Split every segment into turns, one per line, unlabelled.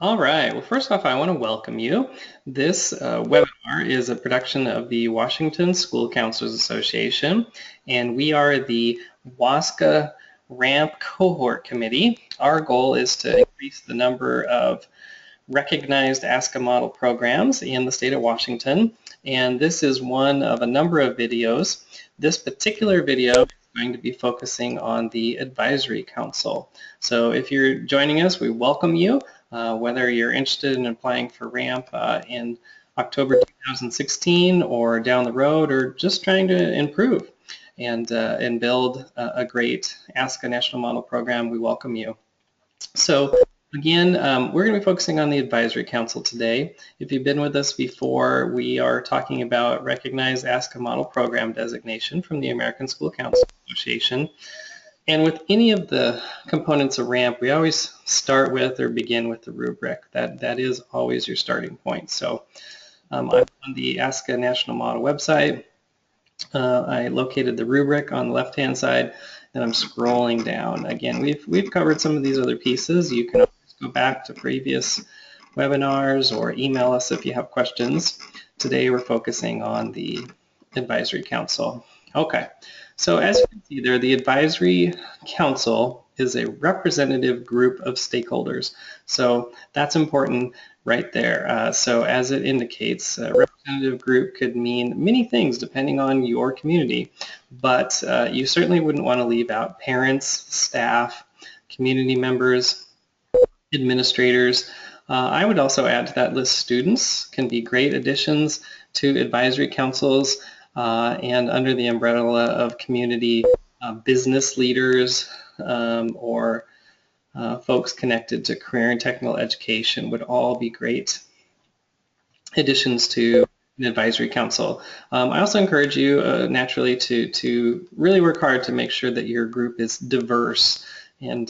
All right. Well, first off, I want to welcome you. This webinar is a production of the Washington School Counselors Association, and we are the WSCA RAMP Cohort Committee. Our goal is to increase the number of recognized ASCA model programs in the state of Washington, and this is one of a number of videos. This particular video is going to be focusing on the Advisory Council. So if you're joining us, we welcome you. Whether you're interested in applying for RAMP in October 2016 or down the road, or just trying to improve and build a great ASCA National Model Program, we welcome you. So again, we're going to be focusing on the Advisory Council today. If you've been with us before, we are talking about Recognized ASCA Model Program designation from the American School Council Association. And with any of the components of RAMP, we always start with or begin with the rubric. That is always your starting point. So I'm on the ASCA National Model website. I located the rubric on the left-hand side, and I'm scrolling down. Again, we've covered some of these other pieces. You can always go back to previous webinars or email us if you have questions. Today we're focusing on the Advisory Council. Okay. So as you can see there, the Advisory Council is a representative group of stakeholders. So that's important right there. So as it indicates, a representative group could mean many things depending on your community, but you certainly wouldn't want to leave out parents, staff, community members, administrators. I would also add to that list students can be great additions to advisory councils. And under the umbrella of community business leaders or folks connected to career and technical education would all be great additions to an advisory council. I also encourage you naturally to really work hard to make sure that your group is diverse, and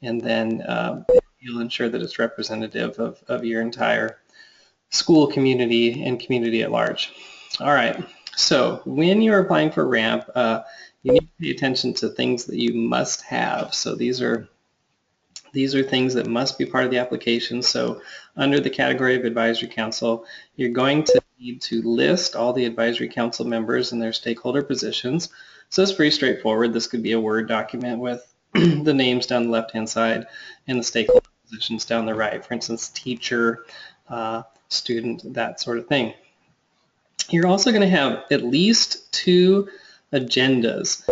then you'll ensure that it's representative of your entire school community and community at large. All right. So when you're applying for RAMP, you need to pay attention to things that you must have. So these are things that must be part of the application. So under the category of Advisory Council, you're going to need to list all the Advisory Council members and their stakeholder positions. So it's pretty straightforward. This could be a Word document with the names down the left-hand side and the stakeholder positions down the right. For instance, teacher, student, that sort of thing. You're also going to have at least 2 agendas.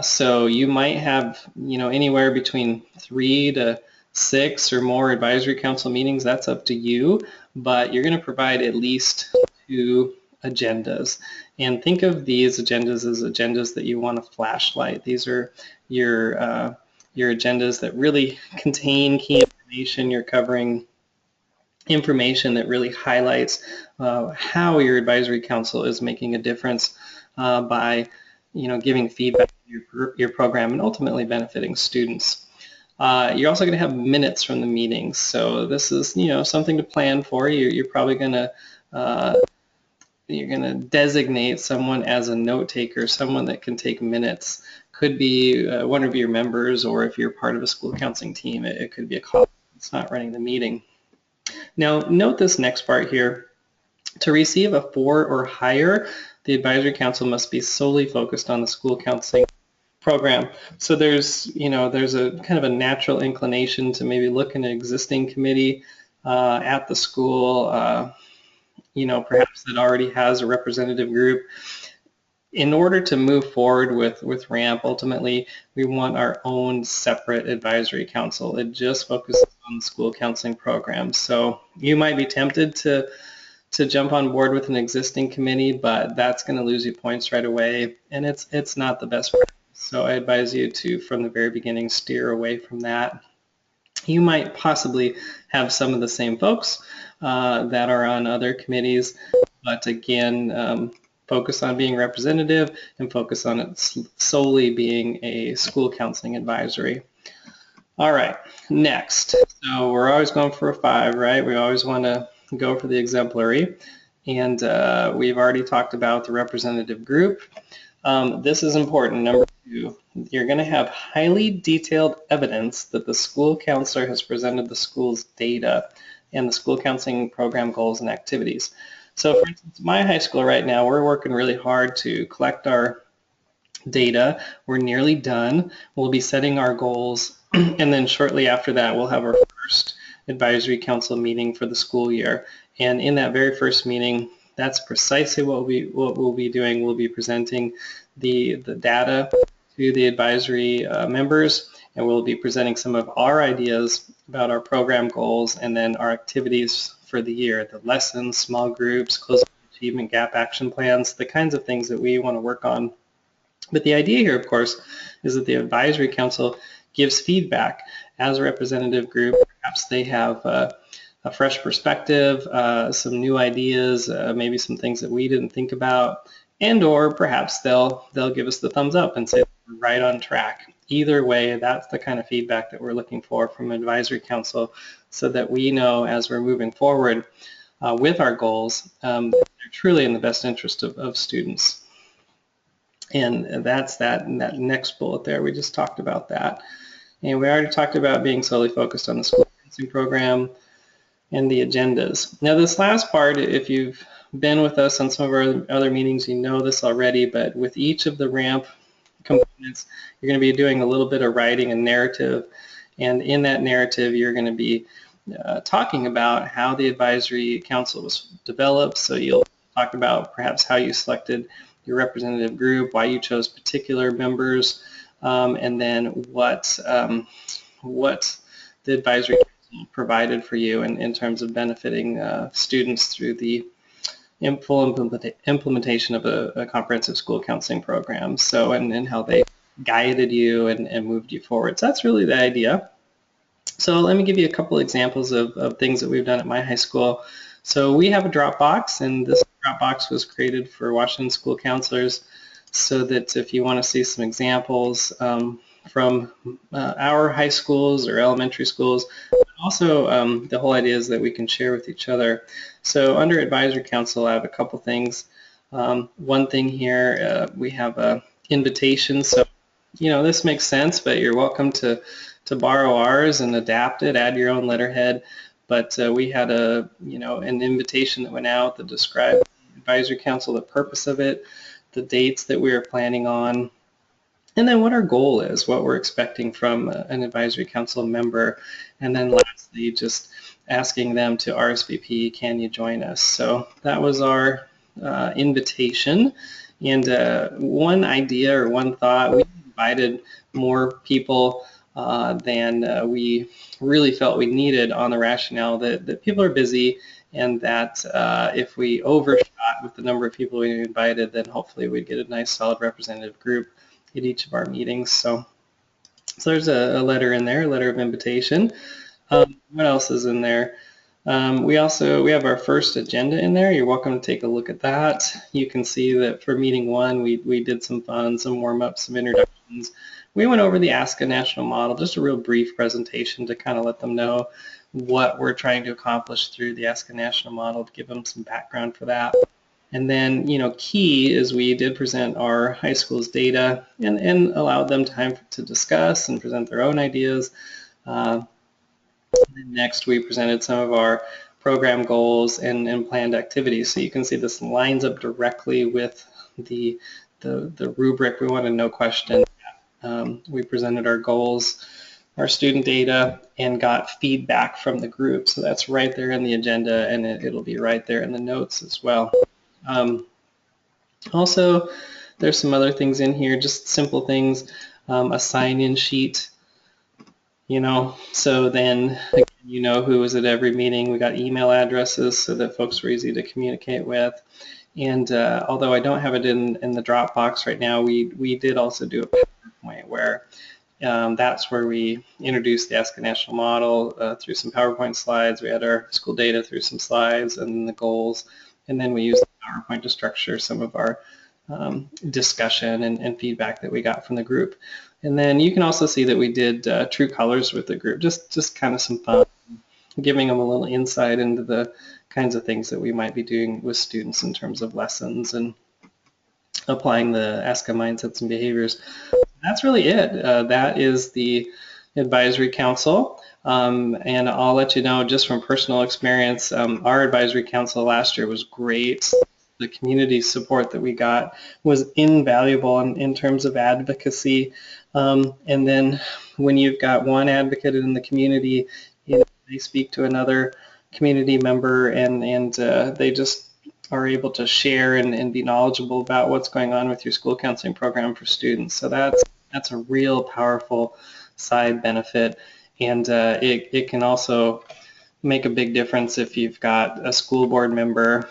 So you might have, anywhere between 3 to 6 or more advisory council meetings. That's up to you, but you're going to provide at least 2 agendas. And think of these agendas as agendas that you want to flashlight. These are your agendas that really contain key information. You're covering information that really highlights how your advisory council is making a difference by giving feedback to your program and ultimately benefiting students. You're also going to have minutes from the meetings, so this is something to plan for. You're probably going to designate someone as a note taker, someone that can take minutes. Could be one of your members, or if you're part of a school counseling team, it could be a colleague that's not running the meeting. Now, note this next part here. To receive a 4 or higher, the advisory council must be solely focused on the school counseling program. So there's a kind of a natural inclination to maybe look in an existing committee at the school, perhaps that already has a representative group. In order to move forward with RAMP, ultimately, we want our own separate advisory council. It just focuses on the school counseling program. So you might be tempted to jump on board with an existing committee, but that's going to lose you points right away, and it's not the best practice. So I advise you to, from the very beginning, steer away from that. You might possibly have some of the same folks that are on other committees, but again, focus on being representative and focus on it solely being a school counseling advisory. All right, next. So we're always going for a 5, right? We always want to go for the exemplary. And we've already talked about the representative group. This is important. Number 2, you're going to have highly detailed evidence that the school counselor has presented the school's data and the school counseling program goals and activities. So for instance, my high school right now, we're working really hard to collect our data. We're nearly done. We'll be setting our goals, and then shortly after that, we'll have our first advisory council meeting for the school year. And in that very first meeting, that's precisely what we'll be doing. We'll be presenting the data to the advisory members, and we'll be presenting some of our ideas about our program goals and then our activities for the year, the lessons, small groups, closing achievement gap action plans, the kinds of things that we want to work on. But the idea here, of course, is that the advisory council gives feedback as a representative group. Perhaps they have a fresh perspective, some new ideas, maybe some things that we didn't think about, and or perhaps they'll give us the thumbs up and say we're right on track. Either way, that's the kind of feedback that we're looking for from advisory council, so that we know as we're moving forward with our goals, they're truly in the best interest of students. And that's that next bullet there. We just talked about that. And we already talked about being solely focused on the school counseling program and the agendas. Now this last part, if you've been with us on some of our other meetings, you know this already, but with each of the RAMP components, you're going to be doing a little bit of writing and narrative. And in that narrative, you're going to be talking about how the advisory council was developed. So you'll talk about perhaps how you selected your representative group, why you chose particular members, and then what the advisory council provided for you in terms of benefiting students through the full implementation of a comprehensive school counseling program. So, and how they guided you and moved you forward. So that's really the idea. So let me give you a couple examples of things that we've done at my high school. So we have a Dropbox, and this Dropbox was created for Washington school counselors so that if you want to see some examples from our high schools or elementary schools, but also the whole idea is that we can share with each other. So under Advisory Council, I have a couple things. One thing here, we have an invitation. So, you know, this makes sense, but you're welcome to borrow ours and adapt it, add your own letterhead. But we had an invitation that went out that described the advisory council, the purpose of it, the dates that we are planning on, and then what our goal is, what we're expecting from an advisory council member, and then lastly, just asking them to RSVP, can you join us? So that was our invitation. And one idea or one thought, we invited more people than we really felt we needed, on the rationale that people are busy, and that if we overshot with the number of people we invited, then hopefully we'd get a nice solid representative group at each of our meetings. So there's a letter in there, a letter of invitation. What else is in there? We have our first agenda in there. You're welcome to take a look at that. You can see that for meeting one, we did some fun, some warm-ups, some introductions. We went over the ASCA national model, just a real brief presentation to kind of let them know what we're trying to accomplish through the ASCA national model, to give them some background for that. And then, key is we did present our high school's data and allowed them time to discuss and present their own ideas. Next, we presented some of our program goals and planned activities. So you can see this lines up directly with the rubric. We want to know question. We presented our goals, our student data, and got feedback from the group. So that's right there in the agenda, and it'll be right there in the notes as well. Also, there's some other things in here, just simple things, a sign-in sheet, so then again, who was at every meeting. We got email addresses so that folks were easy to communicate with. And although I don't have it in the Dropbox right now, we did also do a PowerPoint where that's where we introduced the ASCA national model through some PowerPoint slides. We had our school data through some slides and the goals, and then we used the PowerPoint to structure some of our discussion and feedback that we got from the group. And then you can also see that we did true colors with the group, just kind of some fun, giving them a little insight into the kinds of things that we might be doing with students in terms of lessons and applying the ASCA mindsets and behaviors. That's really it. That is the advisory council. And I'll let you know just from personal experience, our advisory council last year was great. The community support that we got was invaluable in terms of advocacy. And then when you've got one advocate in the community, they speak to another community member, and they just are able to share and be knowledgeable about what's going on with your school counseling program for students. So that's a real powerful side benefit, and it can also make a big difference if you've got a school board member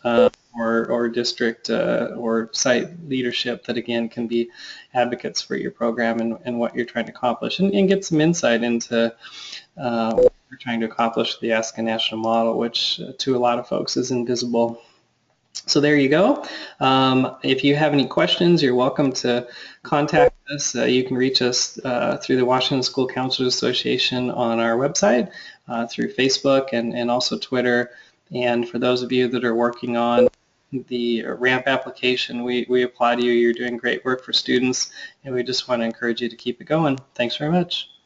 or district or site leadership that again can be advocates for your program and what you're trying to accomplish, and get some insight into what we're trying to accomplish with the ASCA national model, which to a lot of folks is invisible. So there you go. If you have any questions, you're welcome to contact us. You can reach us through the Washington School Counselors Association on our website, through Facebook, and also Twitter. And for those of you that are working on the RAMP application, we applaud you. You're doing great work for students, and we just want to encourage you to keep it going. Thanks very much.